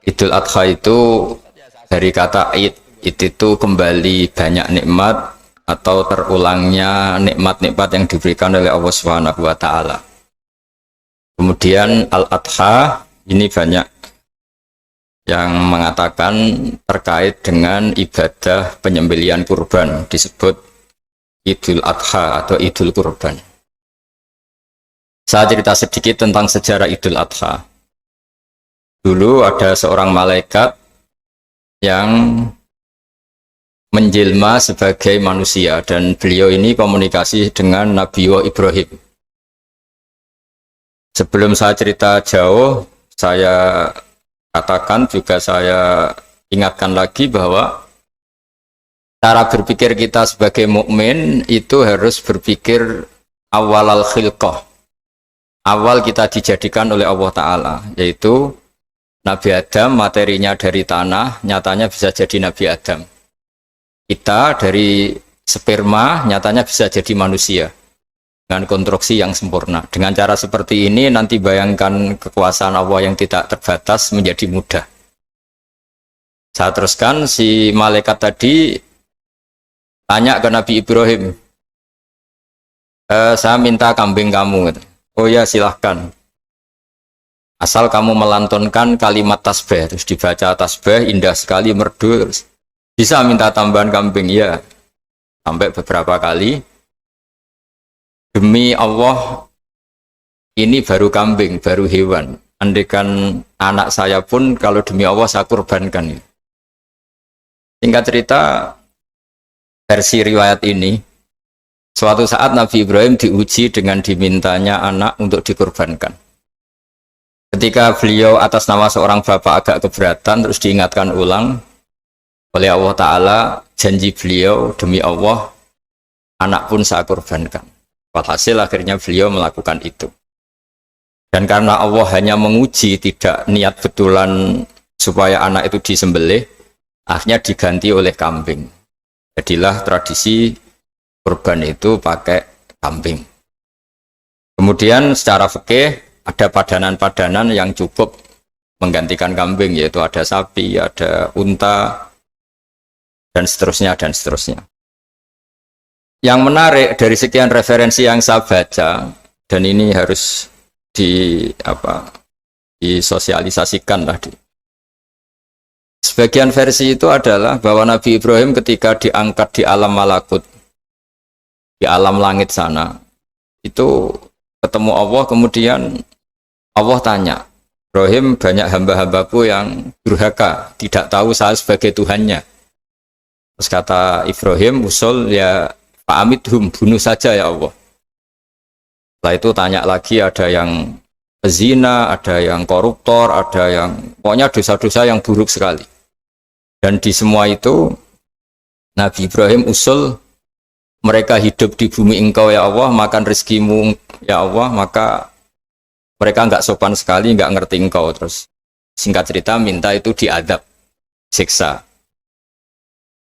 Idul Adha itu dari kata id itu kembali banyak nikmat atau terulangnya nikmat-nikmat yang diberikan oleh Allah Subhanahu wa taala. Kemudian Al-Adha ini banyak yang mengatakan terkait dengan ibadah penyembelihan kurban, disebut Idul Adha atau Idul Kurban. Saya cerita sedikit tentang sejarah Idul Adha. Dulu ada seorang malaikat yang menjelma sebagai manusia dan beliau ini komunikasi dengan Nabi Ibrahim. Sebelum saya cerita jauh, saya katakan juga saya ingatkan lagi bahwa cara berpikir kita sebagai mukmin itu harus berpikir awal al-khilqah. Awal kita dijadikan oleh Allah Ta'ala, yaitu Nabi Adam materinya dari tanah, nyatanya bisa jadi Nabi Adam. Kita dari sperma, nyatanya bisa jadi manusia dengan konstruksi yang sempurna. Dengan cara seperti ini nanti bayangkan kekuasaan Allah yang tidak terbatas menjadi mudah. Saya teruskan, si malaikat tadi tanya ke Nabi Ibrahim, saya minta kambing kamu. Oh ya, silahkan. Asal kamu melantunkan kalimat tasbih, terus dibaca tasbih, indah sekali, merdu, terus bisa minta tambahan kambing, ya. Sampai beberapa kali. Demi Allah, ini baru kambing, baru hewan. Andaikan anak saya pun, kalau demi Allah saya kurbankan. Singkat cerita, versi riwayat ini, suatu saat Nabi Ibrahim diuji dengan dimintanya anak untuk dikurbankan. Ketika beliau atas nama seorang bapak agak keberatan, terus diingatkan ulang oleh Allah Ta'ala, janji beliau, demi Allah, anak pun saya kurbankan. Walhasil akhirnya beliau melakukan itu. Dan karena Allah hanya menguji, tidak niat betulan supaya anak itu disembelih, akhirnya diganti oleh kambing. Jadilah tradisi kurban itu pakai kambing. Kemudian secara fikih ada padanan-padanan yang cukup menggantikan kambing, yaitu ada sapi, ada unta, dan seterusnya, dan seterusnya. Yang menarik dari sekian referensi yang saya baca, dan ini harus disosialisasikan lah. Sebagian versi itu adalah bahwa Nabi Ibrahim ketika diangkat di alam malakut, di alam langit sana, itu ketemu Allah, kemudian Allah tanya, Ibrahim, banyak hamba-hambaku yang durhaka, tidak tahu saya sebagai Tuhannya. Terus kata Ibrahim, usul ya fa'amidhum, bunuh saja ya Allah. Setelah itu tanya lagi, ada yang pezina, ada yang koruptor, ada yang pokoknya dosa-dosa yang buruk sekali. Dan di semua itu Nabi Ibrahim usul, mereka hidup di bumi engkau ya Allah, makan rezekimu ya Allah, maka mereka nggak sopan sekali, nggak ngerti engkau. Terus singkat cerita minta itu diadab, siksa.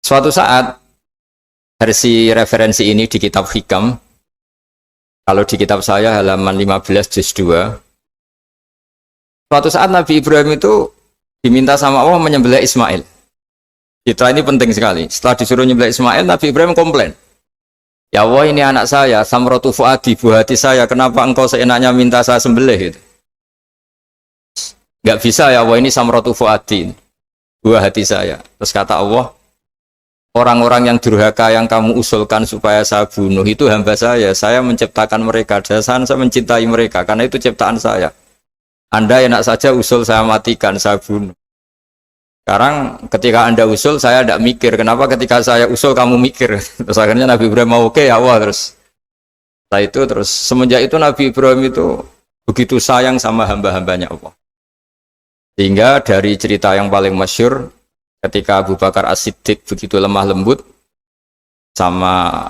Suatu saat versi referensi ini di kitab Hikam, kalau di kitab saya halaman 15 juz 2, suatu saat Nabi Ibrahim itu diminta sama Allah menyembelih Ismail. Citra ini penting sekali. Setelah disuruh menyembelih Ismail, Nabi Ibrahim komplain, ya Allah, ini anak saya, samratu fuadi, buah hati saya, kenapa engkau seenaknya minta saya sembelih? Gitu. Gak bisa ya Allah, ini samratu fuadi, buah hati saya. Terus kata Allah, orang-orang yang durhaka yang kamu usulkan supaya saya bunuh itu hamba saya menciptakan mereka, dan saya mencintai mereka, karena itu ciptaan saya. Anda enak saja usul saya matikan, saya bunuh. Sekarang ketika Anda usul, saya tidak mikir. Kenapa ketika saya usul kamu mikir? Terus akhirnya Nabi Ibrahim mau oke ya Allah. Setelah itu terus semenjak itu Nabi Ibrahim itu begitu sayang sama hamba-hambanya Allah. Sehingga dari cerita yang paling masyhur, ketika Abu Bakar As-Siddiq begitu lemah lembut sama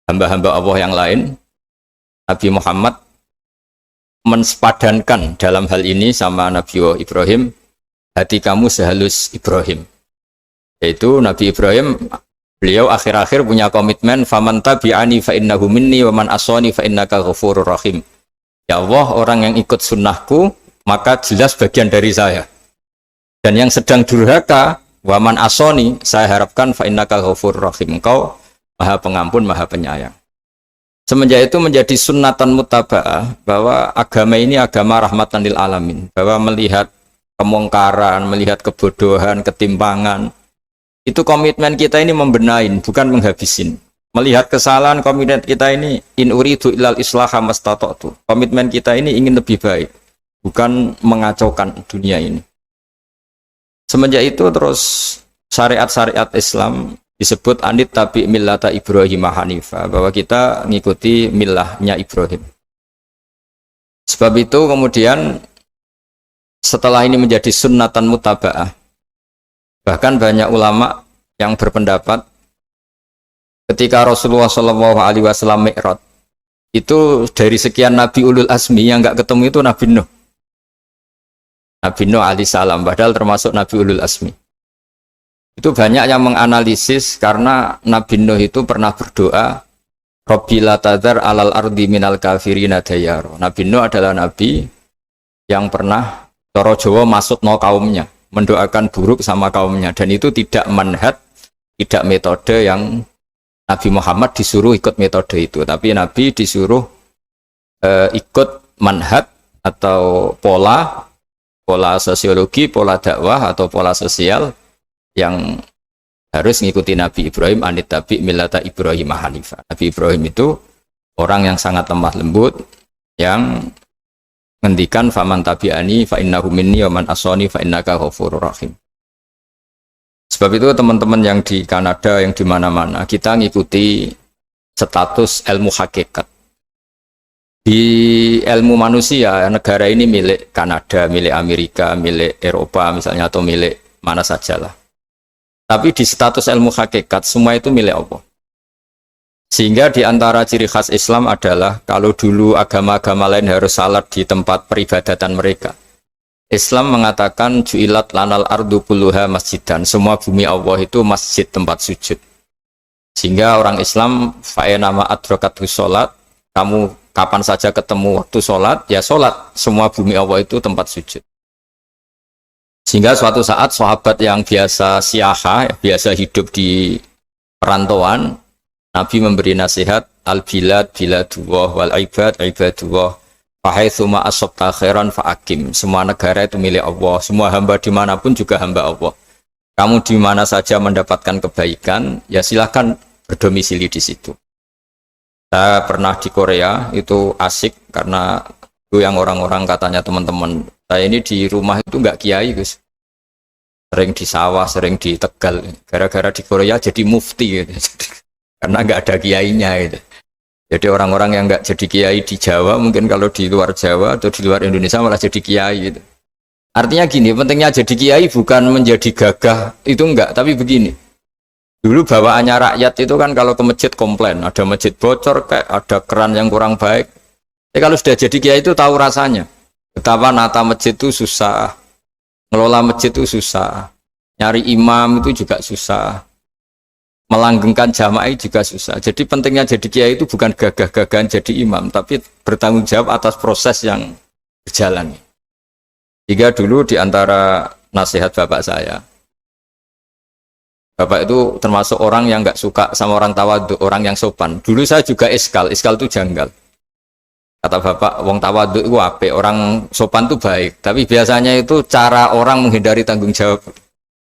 hamba-hamba Allah yang lain, Nabi Muhammad mensepadankan dalam hal ini sama Nabi Ibrahim, hati kamu sehalus Ibrahim. Yaitu Nabi Ibrahim, beliau akhir-akhir punya komitmen, faman tabi'ani fa innahu minni wa man asani fa innaka ghafurur rahim. Ya Allah, orang yang ikut sunnahku maka jelas bagian dari saya. Dan yang sedang durhaka, waman asoni, saya harapkan fa innaka ghafurur rahim, engkau maha pengampun, maha penyayang. Semenjak itu menjadi sunnatan mutaba'ah bahwa agama ini agama rahmatan lil alamin, bahwa melihat kemungkaran, melihat kebodohan, ketimpangan, itu komitmen kita ini membenahin, bukan menghabisin. Melihat kesalahan, komitmen kita ini in uridu ilal islaha mastata'tu. Komitmen kita ini ingin lebih baik, bukan mengacaukan dunia ini. Semenjak itu terus syariat-syariat Islam disebut anit tabi millata Ibrahim Hanifah, bahwa kita mengikuti millahnya Ibrahim. Sebab itu kemudian setelah ini menjadi sunnatan mutaba'ah, bahkan banyak ulama yang berpendapat ketika Rasulullah SAW Mi'raj, itu dari sekian Nabi Ulul Azmi yang nggak ketemu itu Nabi Nuh. Nabi Nuh alaihissalam, padahal termasuk Nabi Ulul Azmi. Itu banyak yang menganalisis karena Nabi Nuh itu pernah berdoa, Rabbi la tadhar alal ardi minal kafirina dayaro. Nabi Nuh adalah Nabi yang pernah cara Jawa maksudno kaumnya, mendoakan buruk sama kaumnya, dan itu tidak manhaj, tidak metode yang Nabi Muhammad disuruh ikut metode itu, tapi Nabi disuruh ikut manhaj atau pola sosiologi, pola dakwah atau pola sosial yang harus mengikuti Nabi Ibrahim anit tabi millata Ibrahim Hanifah. Nabi Ibrahim itu orang yang sangat lemah lembut, yang ngendikan faman tabi'ani fa innahu minni wa man asani fa innaka ghafurur rahim. Sebab itu teman-teman yang di Kanada, yang di mana-mana, kita ngikuti status ilmu hakikat. Di ilmu manusia, negara ini milik Kanada, milik Amerika, milik Eropa misalnya, atau milik mana sajalah. Tapi di status ilmu hakikat, semua itu milik Allah. Sehingga di antara ciri khas Islam adalah, kalau dulu agama-agama lain harus salat di tempat peribadatan mereka, Islam mengatakan ju'ilat lanal ardu kulluha masjidan, semua bumi Allah itu masjid, tempat sujud. Sehingga orang Islam fa'enama adrokatu sholat, kamu kapan saja ketemu waktu sholat, ya sholat, semua bumi Allah itu tempat sujud. Sehingga suatu saat sahabat yang biasa siaha, biasa hidup di perantauan, Nabi memberi nasihat, al-bilad biladullah wal ibad ibadullah fahaitsuma asabta khairan fa'akim. Semua negara itu milik Allah, semua hamba dimanapun juga hamba Allah. Kamu di mana saja mendapatkan kebaikan, ya silahkan berdomisili di situ. Saya pernah di Korea, itu asik karena itu yang orang-orang katanya teman-teman saya ini di rumah itu nggak kiai, Gus. Sering di sawah, sering di Tegal. Gara-gara di Korea jadi mufti gitu. Karena nggak ada kiainya gitu. Jadi orang-orang yang nggak jadi kiai di Jawa, mungkin kalau di luar Jawa atau di luar Indonesia malah jadi kiai gitu. Artinya gini, pentingnya jadi kiai bukan menjadi gagah, itu enggak, tapi begini. Dulu bawaannya rakyat itu kan kalau ke masjid komplain, ada masjid bocor, kayak ada keran yang kurang baik. Tapi kalau sudah jadi kiai itu tahu rasanya. Betapa nata masjid itu susah, ngelola masjid itu susah, nyari imam itu juga susah, melanggengkan jamaah juga susah. Jadi pentingnya jadi kiai itu bukan gagah-gagahan jadi imam, tapi bertanggung jawab atas proses yang berjalan. Jika dulu di antara nasihat bapak saya, bapak itu termasuk orang yang nggak suka sama orang tawadhu, orang yang sopan. Dulu saya juga iskal itu janggal. Kata bapak, wong tawadhu itu apik, orang sopan itu baik. Tapi biasanya itu cara orang menghindari tanggung jawab.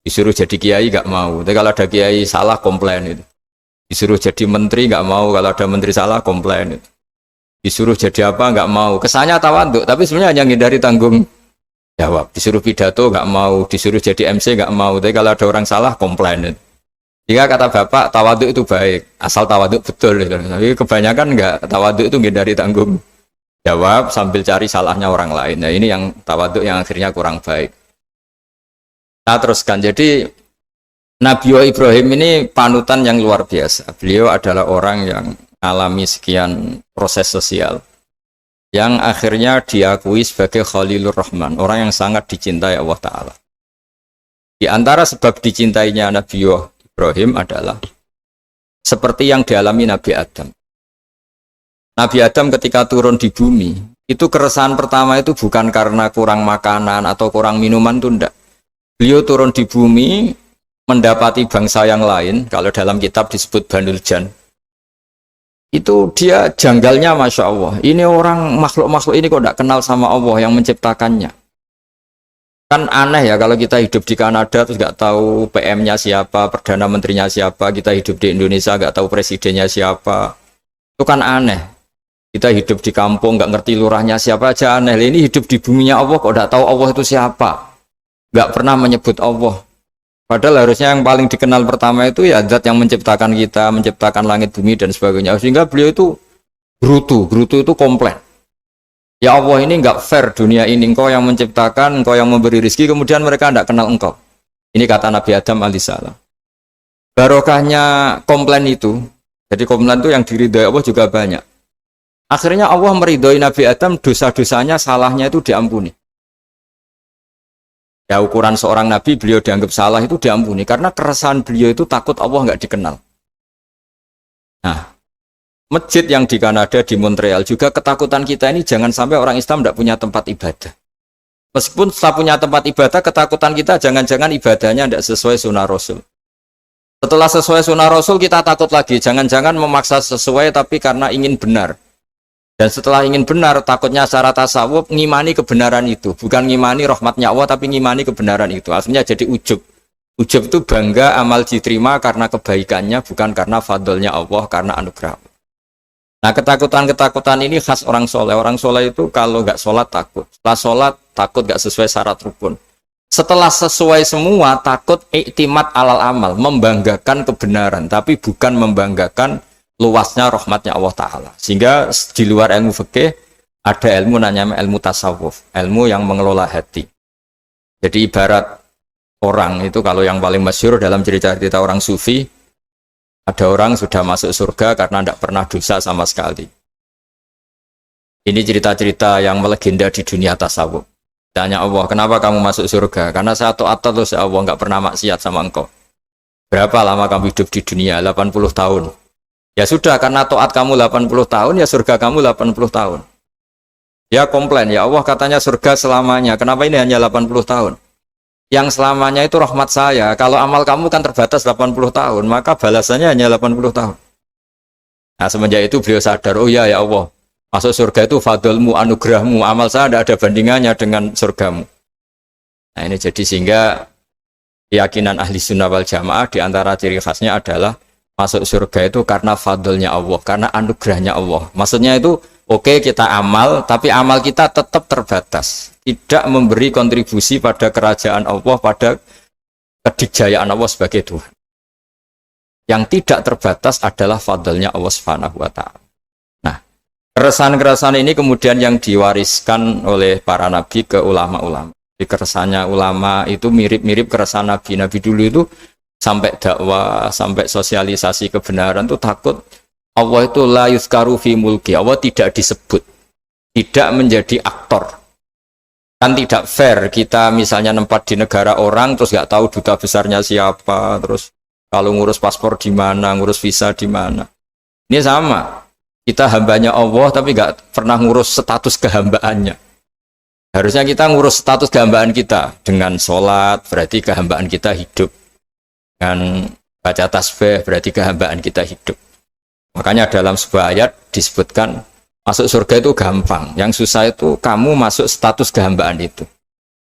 Disuruh jadi kiai nggak mau. Tapi kalau ada kiai salah komplain itu. Disuruh jadi menteri nggak mau, kalau ada menteri salah komplain itu. Disuruh jadi apa nggak mau. Kesannya tawadhu, tapi sebenarnya hanya menghindari tanggung jawab. Disuruh pidato nggak mau, disuruh jadi MC nggak mau. Tapi kalau ada orang salah komplain. Jika kata bapak tawaduk itu baik, asal tawaduk betul. Tapi kebanyakan nggak, tawaduk itu menghindari tanggung jawab sambil cari salahnya orang lain. Nah ini yang tawaduk yang akhirnya kurang baik. Nah teruskan, jadi Nabi Ibrahim ini panutan yang luar biasa. Beliau adalah orang yang alami sekian proses sosial, yang akhirnya diakui sebagai Khalilur Rahman, orang yang sangat dicintai Allah Ta'ala. Di antara sebab dicintainya Nabi Ibrahim adalah seperti yang dialami Nabi Adam. Nabi Adam ketika turun di bumi, itu keresahan pertama itu bukan karena kurang makanan atau kurang minuman, itu enggak. Beliau turun di bumi, mendapati bangsa yang lain, kalau dalam kitab disebut Banul Jan. Itu dia janggalnya Masya Allah. Ini orang makhluk-makhluk ini kok tidak kenal sama Allah yang menciptakannya. Kan aneh ya kalau kita hidup di Kanada terus nggak tahu PM-nya siapa, Perdana Menterinya siapa, kita hidup di Indonesia nggak tahu presidennya siapa. Itu kan aneh. Kita hidup di kampung nggak ngerti lurahnya siapa aja aneh. Ini hidup di buminya Allah kok tidak tahu Allah itu siapa. Nggak pernah menyebut Allah. Padahal harusnya yang paling dikenal pertama itu ya zat yang menciptakan kita, menciptakan langit bumi dan sebagainya. Sehingga beliau itu gerutu itu komplain. Ya Allah ini enggak fair dunia ini, engkau yang menciptakan, engkau yang memberi rezeki, kemudian mereka tidak kenal engkau. Ini kata Nabi Adam alaihissalam. Barokahnya komplain itu, jadi komplain itu yang diridhoi Allah juga banyak. Akhirnya Allah meridhoi Nabi Adam, dosa-dosanya, salahnya itu diampuni. Ya ukuran seorang nabi beliau dianggap salah itu diampuni karena keresahan beliau itu takut Allah nggak dikenal. Nah, masjid yang di Kanada di Montreal juga ketakutan kita ini jangan sampai orang Islam tidak punya tempat ibadah. Meskipun setelah punya tempat ibadah, ketakutan kita jangan-jangan ibadahnya tidak sesuai sunnah Rasul. Setelah sesuai sunnah Rasul kita takut lagi, jangan-jangan memaksa sesuai tapi karena ingin benar. Dan setelah ingin benar, takutnya secara tasawuf ngimani kebenaran itu. Bukan ngimani rahmatnya Allah, tapi ngimani kebenaran itu. Akhirnya jadi ujub. Ujub itu bangga amal diterima karena kebaikannya, bukan karena fadlnya Allah, karena anugerah. Nah ketakutan-ketakutan ini khas orang soleh. Orang soleh itu kalau nggak sholat takut. Setelah sholat takut nggak sesuai syarat rukun. Setelah sesuai semua takut iktimat alal amal. Membanggakan kebenaran, tapi bukan membanggakan luasnya rahmatnya Allah Ta'ala. Sehingga di luar ilmu fikih ada ilmu namanya ilmu tasawuf, ilmu yang mengelola hati. Jadi ibarat orang itu, kalau yang paling masyhur dalam cerita-cerita orang sufi, ada orang sudah masuk surga karena tidak pernah dosa sama sekali. Ini cerita-cerita yang melegenda di dunia tasawuf. Tanya Allah, kenapa kamu masuk surga? Karena saya taat terus ya Allah, nggak pernah maksiat sama engkau. Berapa lama kamu hidup di dunia? 80 tahun. Ya sudah, karena taat kamu 80 tahun, ya surga kamu 80 tahun. Ya komplain, ya Allah katanya surga selamanya, kenapa ini hanya 80 tahun? Yang selamanya itu rahmat saya, kalau amal kamu kan terbatas 80 tahun, maka balasannya hanya 80 tahun. Nah semenjak itu beliau sadar, oh ya Allah, masuk surga itu fadlmu, anugerahmu, amal saya tidak ada bandingannya dengan surgamu. Nah ini jadi sehingga keyakinan ahli sunnah wal jamaah diantara ciri khasnya adalah masuk surga itu karena fadlnya Allah, karena anugerahnya Allah. Maksudnya itu, oke, kita amal, tapi amal kita tetap terbatas. Tidak memberi kontribusi pada kerajaan Allah, pada kedikjayaan Allah sebagai Tuhan. Yang tidak terbatas adalah fadlnya Allah Subhanahu wa Ta'ala. Nah, keresahan-keresahan ini kemudian yang diwariskan oleh para nabi ke ulama-ulama. Di keresahannya ulama itu mirip-mirip keresahan nabi. Nabi dulu itu sampai dakwah, sampai sosialisasi kebenaran itu takut Allah itu la yuzkaru fi mulki, Allah tidak disebut, tidak menjadi aktor. Kan tidak fair kita misalnya nempat di negara orang terus nggak tahu duta besarnya siapa, terus kalau ngurus paspor di mana, ngurus visa di mana. Ini sama, kita hambanya Allah tapi nggak pernah ngurus status kehambaannya. Harusnya kita ngurus status kehambaan kita dengan sholat, berarti kehambaan kita hidup. Dan baca tasbih berarti kehambaan kita hidup. Makanya dalam sebuah ayat disebutkan masuk surga itu gampang, yang susah itu kamu masuk status kehambaan itu.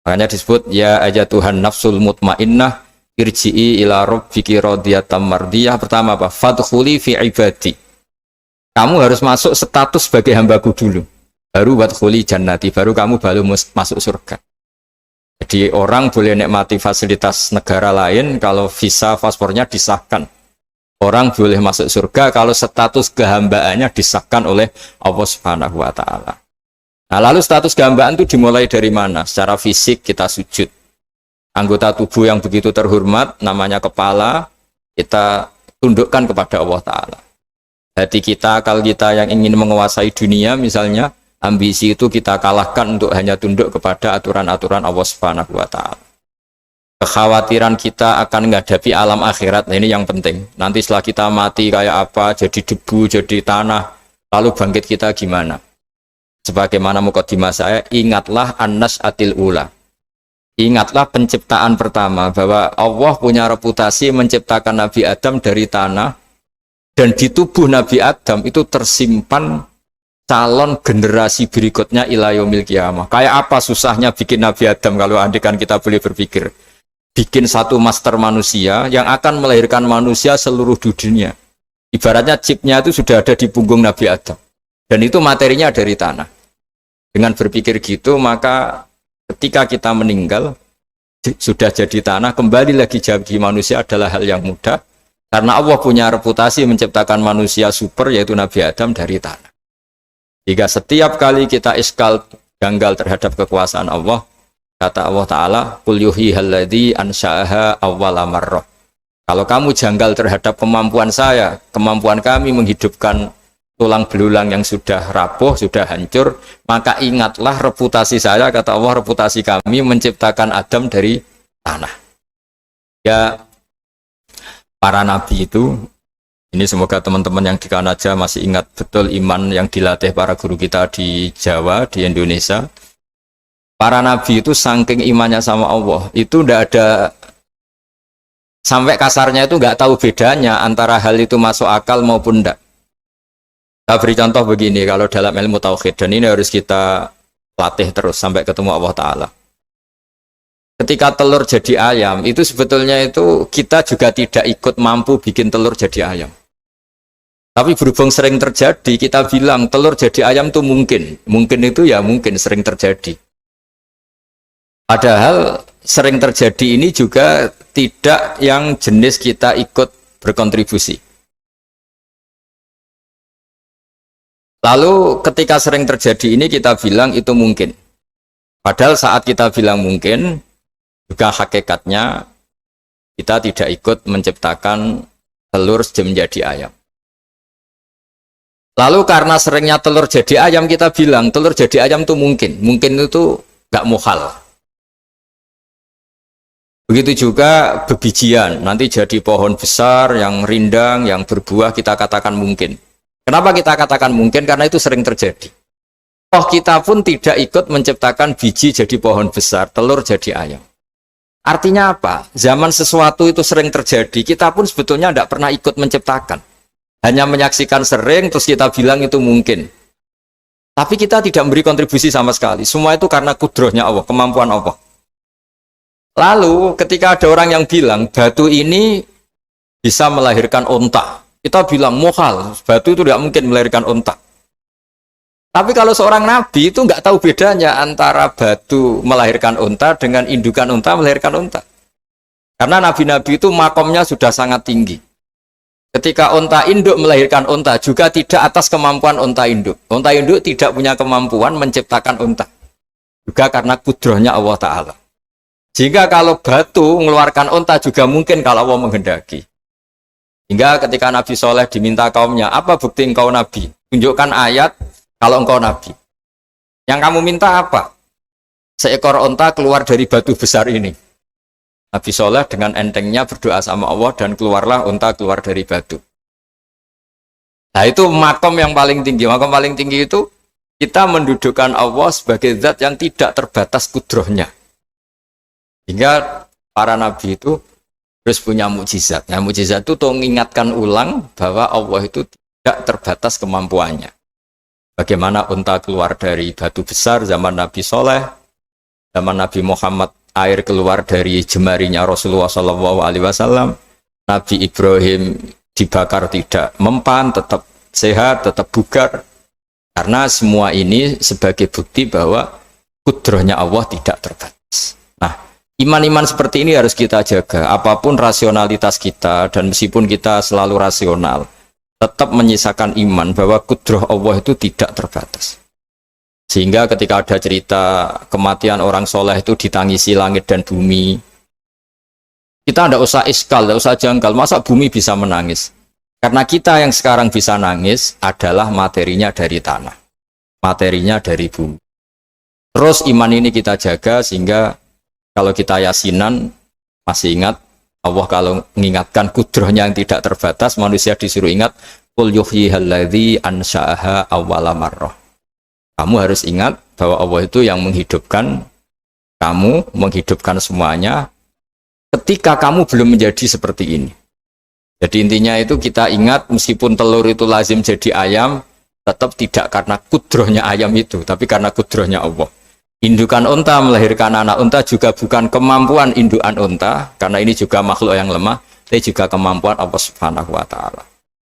Makanya disebut ya aja Tuhan nafsul mutmainnah irji'i ila rabbiki radiyatan mardiyah. Pertama apa? Fadkhuli fi ibadi. Kamu harus masuk status sebagai hambaku dulu, baru wadkhuli jannati, baru kamu masuk surga. Jadi orang boleh nikmati fasilitas negara lain kalau visa paspornya disahkan. Orang boleh masuk surga kalau status kehambaannya disahkan oleh Allah Subhanahu wa Ta'ala. Nah, lalu status kehambaan itu dimulai dari mana? Secara fisik kita sujud. Anggota tubuh yang begitu terhormat, namanya kepala, kita tundukkan kepada Allah Ta'ala. Hati kita, akal kita yang ingin menguasai dunia misalnya, ambisi itu kita kalahkan untuk hanya tunduk kepada aturan-aturan Allah Subhanahu wa Ta'ala. Kekhawatiran kita akan menghadapi alam akhirat, nah ini yang penting. Nanti setelah kita mati kayak apa, jadi debu, jadi tanah, lalu bangkit kita gimana? Sebagaimana mukadimah saya, ingatlah an-nas'atil ula. Ingatlah penciptaan pertama, bahwa Allah punya reputasi menciptakan Nabi Adam dari tanah, dan di tubuh Nabi Adam itu tersimpan calon generasi berikutnya ila yaumil qiyamah. Kayak apa susahnya bikin Nabi Adam kalau andikan kita boleh berpikir. Bikin satu master manusia yang akan melahirkan manusia seluruh dunia. Ibaratnya chipnya itu sudah ada di punggung Nabi Adam. Dan itu materinya dari tanah. Dengan berpikir gitu, maka ketika kita meninggal, sudah jadi tanah, kembali lagi jadi manusia adalah hal yang mudah. Karena Allah punya reputasi menciptakan manusia super, yaitu Nabi Adam dari tanah. Jika setiap kali kita iskal janggal terhadap kekuasaan Allah, kata Allah Ta'ala, Qul yuhyihalladzi ansha'aha awwala marrah. Kalau kamu janggal terhadap kemampuan saya, kemampuan kami menghidupkan tulang belulang yang sudah rapuh, sudah hancur, maka ingatlah reputasi saya, kata Allah, reputasi kami menciptakan Adam dari tanah. Ya, para nabi itu, ini semoga teman-teman yang di Kanaja masih ingat betul iman yang dilatih para guru kita di Jawa, di Indonesia. Para nabi itu saking imannya sama Allah, itu tidak ada, sampai kasarnya itu nggak tahu bedanya antara hal itu masuk akal maupun tidak. Saya beri contoh begini, kalau dalam ilmu tauhid, dan ini harus kita latih terus sampai ketemu Allah Ta'ala. Ketika telur jadi ayam, itu sebetulnya itu kita juga tidak ikut mampu bikin telur jadi ayam. Tapi berhubung sering terjadi, kita bilang telur jadi ayam itu mungkin. Mungkin itu ya mungkin sering terjadi. Padahal sering terjadi ini juga tidak yang jenis kita ikut berkontribusi. Lalu ketika sering terjadi ini kita bilang itu mungkin. Padahal saat kita bilang mungkin, juga hakikatnya kita tidak ikut menciptakan telur menjadi ayam. Lalu karena seringnya telur jadi ayam, kita bilang telur jadi ayam itu mungkin. Mungkin itu gak muhal. Begitu juga bebijian, nanti jadi pohon besar yang rindang, yang berbuah, kita katakan mungkin. Kenapa kita katakan mungkin? Karena itu sering terjadi. Toh kita pun tidak ikut menciptakan biji jadi pohon besar, telur jadi ayam. Artinya apa? Zaman sesuatu itu sering terjadi, kita pun sebetulnya tidak pernah ikut menciptakan. Hanya menyaksikan sering, terus kita bilang itu mungkin. Tapi kita tidak memberi kontribusi sama sekali. Semua itu karena kudrohnya Allah, kemampuan Allah. Lalu ketika ada orang yang bilang, batu ini bisa melahirkan onta. Kita bilang, muhal, batu itu tidak mungkin melahirkan onta. Tapi kalau seorang nabi itu nggak tahu bedanya antara batu melahirkan unta dengan indukan unta melahirkan unta. Karena nabi-nabi itu makomnya sudah sangat tinggi. Ketika unta induk melahirkan unta juga tidak atas kemampuan unta induk. Unta induk tidak punya kemampuan menciptakan unta. Juga karena kudrohnya Allah Ta'ala. Jika kalau batu mengeluarkan unta juga mungkin kalau Allah menghendaki. Hingga ketika Nabi Soleh diminta kaumnya, apa bukti engkau nabi? Tunjukkan ayat kalau engkau nabi. Yang kamu minta apa? Seekor unta keluar dari batu besar ini. Nabi Soleh dengan entengnya berdoa sama Allah dan keluarlah unta keluar dari batu. Nah itu makom yang paling tinggi. Makom paling tinggi itu kita mendudukkan Allah sebagai zat yang tidak terbatas kudrohnya. Hingga para nabi itu terus punya mukjizat. Nah, mukjizat itu mengingatkan ulang bahwa Allah itu tidak terbatas kemampuannya. Bagaimana unta keluar dari batu besar zaman Nabi Soleh, zaman Nabi Muhammad air keluar dari jemarinya Rasulullah SAW, Nabi Ibrahim dibakar tidak mempan, tetap sehat, tetap bugar. Karena semua ini sebagai bukti bahwa kudrohnya Allah tidak terbatas. Nah, iman-iman seperti ini harus kita jaga. Apapun rasionalitas kita, dan meskipun kita selalu rasional, tetap menyisakan iman bahwa kudroh Allah itu tidak terbatas. Sehingga ketika ada cerita kematian orang soleh itu ditangisi langit dan bumi, kita tidak usah iskal, tidak usah janggal. Masa bumi bisa menangis? Karena kita yang sekarang bisa nangis adalah materinya dari tanah, materinya dari bumi. Terus iman ini kita jaga sehingga kalau kita yasinan, masih ingat, Allah kalau mengingatkan kudrohnya yang tidak terbatas, manusia disuruh ingat, Qul yuhyihalladzi ansha'aha awwala marrah. Kamu harus ingat bahwa Allah itu yang menghidupkan kamu menghidupkan semuanya ketika kamu belum menjadi seperti ini. Jadi intinya itu kita ingat meskipun telur itu lazim jadi ayam, tetap tidak karena kudrohnya ayam itu, tapi karena kudrohnya Allah. Indukan unta melahirkan anak unta juga bukan kemampuan indukan unta, karena ini juga makhluk yang lemah, tapi juga kemampuan Allah Subhanahu wa Ta'ala.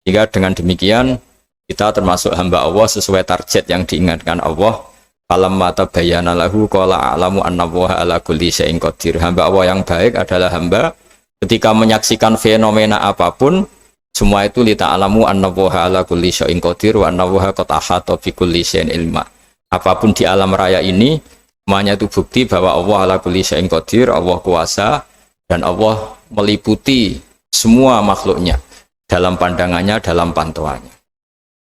Jika dengan demikian kita termasuk hamba Allah sesuai target yang diingatkan Allah. Falamma tabayyana lahu qala a'lamu annallaha ala kulli syai'in qadir. Hamba Allah yang baik adalah hamba ketika menyaksikan fenomena apapun, semua itu li ta'lamu annallaha ala kulli syai'in qadir wa annallaha qad ahata bi kulli syai'in ilma. Apapun di alam raya ini, semuanya itu bukti bahwa Allah ala kulli syai'in qadir, Allah kuasa dan Allah meliputi semua makhluknya dalam pandangannya, dalam pantauannya.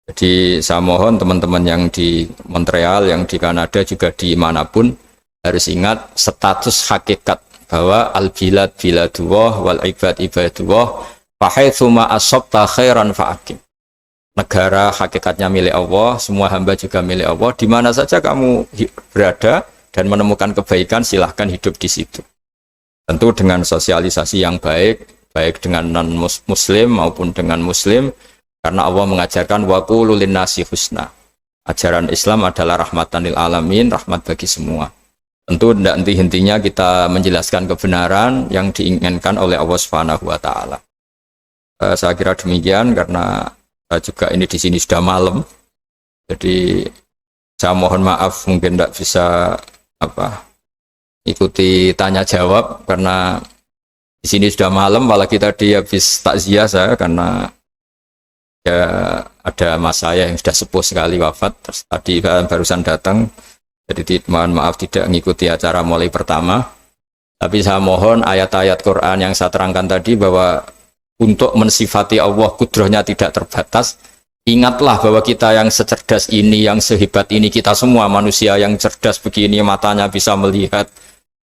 Jadi saya mohon teman-teman yang di Montreal, yang di Kanada, juga di manapun harus ingat status hakikat bahwa al-bilad biladullah wal ibad ibadullah fahaitsu ma asabta khairan fa'akim. Negara hakikatnya milik Allah, semua hamba juga milik Allah. Di mana saja kamu berada dan menemukan kebaikan, silahkan hidup di situ. Tentu dengan sosialisasi yang baik, baik dengan non-muslim maupun dengan muslim. Karena Allah mengajarkan wa qulu linnasi husna. Ajaran Islam adalah rahmatan lil alamin, rahmat bagi semua. Tentu tidak henti-hentinya kita menjelaskan kebenaran yang diinginkan oleh Allah Subhanahu wa Ta'ala. Saya kira demikian karena juga ini di sini sudah malam. Jadi saya mohon maaf mungkin tidak bisa ikuti tanya jawab karena di sini sudah malam, apalagi tadi habis takziah saya karena ya ada mas saya yang sudah sepuh sekali wafat, terus tadi barusan datang, jadi mohon maaf tidak mengikuti acara mulai pertama. Tapi saya mohon ayat-ayat Quran yang saya terangkan tadi bahwa untuk mensifati Allah kudrohnya tidak terbatas, ingatlah bahwa kita yang secerdas ini, yang sehebat ini, kita semua manusia yang cerdas begini, matanya bisa melihat,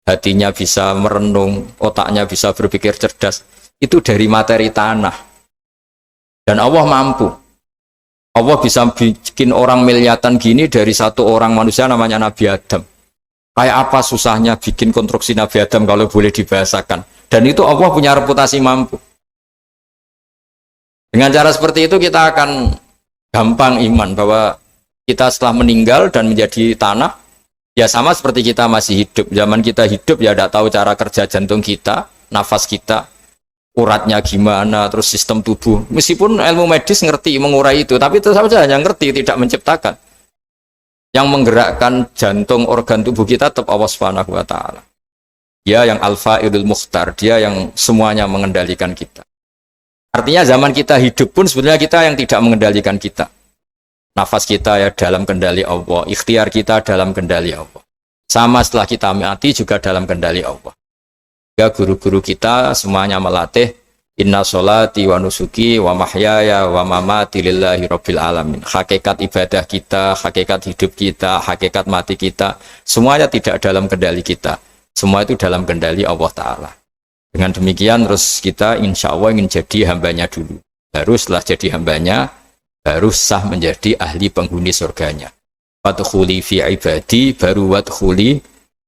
hatinya bisa merenung, otaknya bisa berpikir cerdas, itu dari materi tanah. Dan Allah mampu. Allah bisa bikin orang miliatan gini dari satu orang manusia namanya Nabi Adam. Kayak apa susahnya bikin konstruksi Nabi Adam kalau boleh dibahasakan. Dan itu Allah punya reputasi mampu. Dengan cara seperti itu kita akan gampang iman bahwa kita setelah meninggal dan menjadi tanah, ya sama seperti kita masih hidup. Zaman kita hidup ya tidak tahu cara kerja jantung kita, nafas kita, uratnya gimana, terus sistem tubuh. Meskipun ilmu medis ngerti mengurai itu, tapi tetap saja hanya ngerti, tidak menciptakan. Yang menggerakkan jantung, organ tubuh kita tetap Allah Subhanahu wa Ta'ala. Dia yang Al-Fa'ilul Mukhtar, dia yang semuanya mengendalikan kita. Artinya zaman kita hidup pun sebenarnya kita yang tidak mengendalikan kita. Nafas kita ya dalam kendali Allah, ikhtiar kita dalam kendali Allah. Sama setelah kita mati juga dalam kendali Allah. Ya guru-guru kita semuanya melatih inna sholati wa nusuki wa mahyaya wa mamati lillahi rabbil alamin. Hakikat ibadah kita, hakikat hidup kita, hakikat mati kita, semuanya tidak dalam kendali kita. Semua itu dalam kendali Allah Ta'ala. Dengan demikian terus kita insya Allah ingin jadi hambanya dulu. Baru setelah jadi hambanya, baru sah menjadi ahli penghuni surganya. Wadkhuli fi ibadi, baru wadkhuli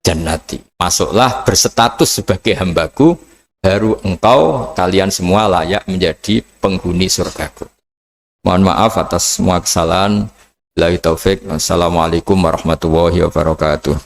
jannati. Masuklah berstatus sebagai hambaku, baru engkau kalian semua layak menjadi penghuni surgaku. Mohon maaf atas semua kesalahan. Billahi taufik. Wassalamualaikum warahmatullahi wabarakatuh.